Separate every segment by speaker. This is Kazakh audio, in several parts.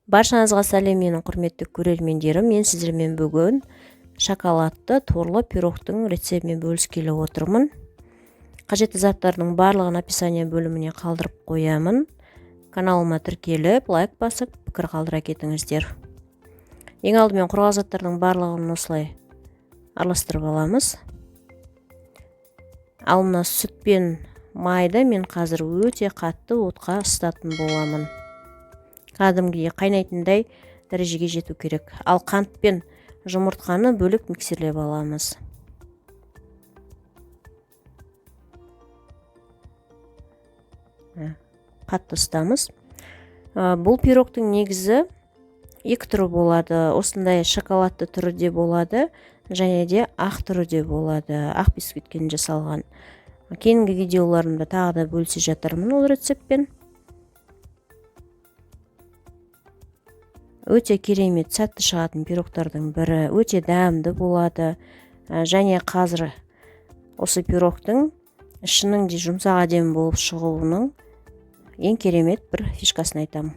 Speaker 1: Баршаңызға сәлем, менің құрметті көрермендерім. Мен сіздермен бүгін шоколадты торлы пирогтың рецептімен бөліскелі отырмын. Қажетті заттардың барлығын описание бөліміне қалдырып қоямын. Каналыма тіркеліп, лайк басып, пікір қалдыра кетіңіздер. Ең алдымен құрғақ заттардың барлығын осылай араластырып аламыз. Ал мына сүт пен майды мен қазір өте қатты отқа ысытатын боламын. Кәдімгідей қайнайтындай дәрежеге жету керек. Ал қант пен жұмыртқаны бөлек миксерлеп аламыз. Қатты ысытамыз. Бұл пирогтың негізі екі түрі болады. Осындай шоколадты түрі де болады, және де ақ түрі де болады. Ақ бисквиттен жасалған. Кейінгі видеоларымда тағы да бөлісе жатармын ол рецептпен. Өте керемет сәтті шығатын пирогтардың бірі, өте дәмді болады. Және қазір осы пирогтың ішінің де жұмсақ әдемі болып шығуының ең керемет бір фишкасын айтамын.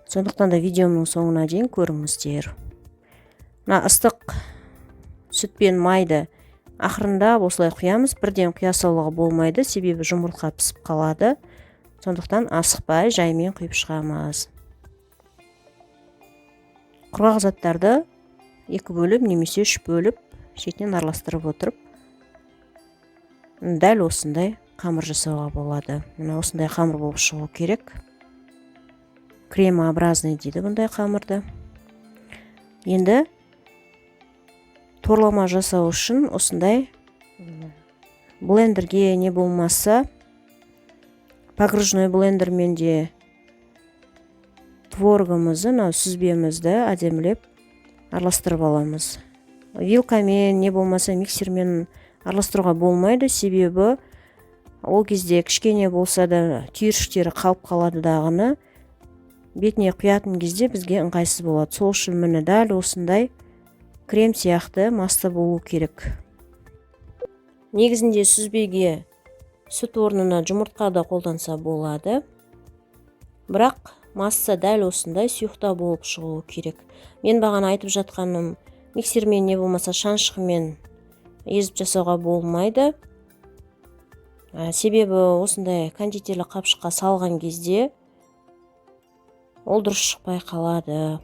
Speaker 1: Сондықтан да видеомның соңына дейін көріңіздер. Мына ыстық сүт пен майды ақырында осылай құямыз. Бірден құя салуға болмайды, себебі жұмыртқа пісіп қалады. Сондықтан асықпай жаймен құйып шығамыз. Құрғақ заттарды екі бөліп немесе үш бөліп шетінен араластырып отырып, дәл осындай қамыр жасауға болады. Мына осындай қамыр болып шығу керек. Кремообразный дейді бұндай қамырды. Енді торлама жасау үшін осындай блендерге не болмаса погружной блендермен де творогымызды, сүзбемізді әдемілеп араластырып аламыз. Вилкамен не болмаса миксермен араластыруға болмайды, себебі ол кезде кішкене болса да түйіршіктері қалып қалады дағыны. Бетіне құятын кезде бізге ыңғайсыз болады. Сол үшін міне дәл осындай крем сияқты масса болу керек. Негізінде сүзбеге сүт орнына жұмыртқа да қолданса болады. Бірақ масса дәл осындай сұйықта болып шығуы керек. Мен бағана айтып жатқаным, миксермен не болмаса шаншқымен езіп жасауға болмайды. Себебі осындай кондитерлік қапшыққа салған кезде ол дұрыс шықпай қалады.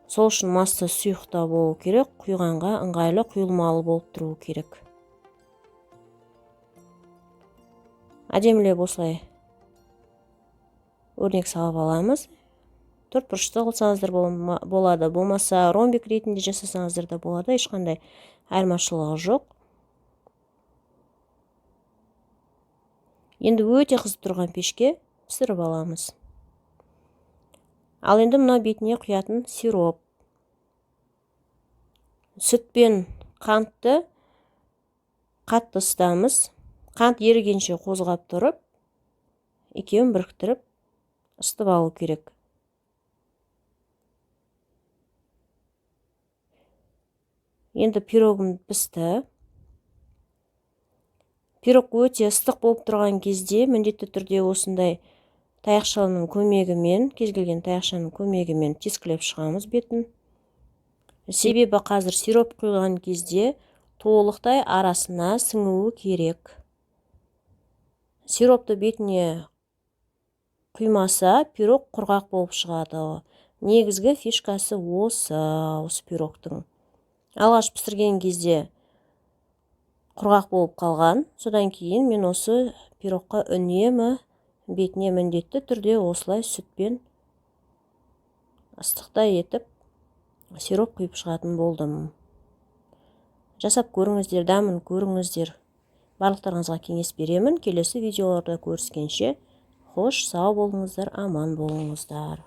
Speaker 1: Сол үшін масса сұйықта болу керек, құйғанға ыңғайлы құйылмалы болып тұру керек. Әдемілеп осылай өрнек салып аламыз. Төртбұрышты қылсаңыздар болады, болмаса ромбик ретінде жасасаңыздар да болады, ешқандай айырмашылығы жоқ. Енді өте қызып тұрған пешке пісіріп аламыз. Ал енді мына бетіне құятын сироп. Сүт пен қантты қатты ысытамыз. Қант ерігенше қозғап тұрып, екеуін біріктіріп ысытып алу керек. Енді пирогым пісті. Пирог өте ыстық болып тұрған кезде міндетті түрде осындай таяқшаның көмегімен, кез келген таяқшаның көмегімен тескілеп шығамыз бетін. Себебі қазір сироп құйған кезде толықтай арасына сіңуі керек. Сиропты бетіне құймаса, пирог құрғақ болып шығады. Негізгі фишкасы осы пирогтың. Алғаш пісірген кезде құрғақ болып қалған. Содан кейін мен осы пирогқа үнемі бетіне міндетті түрде осылай сүтпен ыстықтай етіп сироп құйып шығатын болдым. Жасап көріңіздер, дәмін көріңіздер. Барлықтарыңызға кеңес беремін. Келесі видеоларда көріскенше, хош, сау болыңыздар, аман болыңыздар.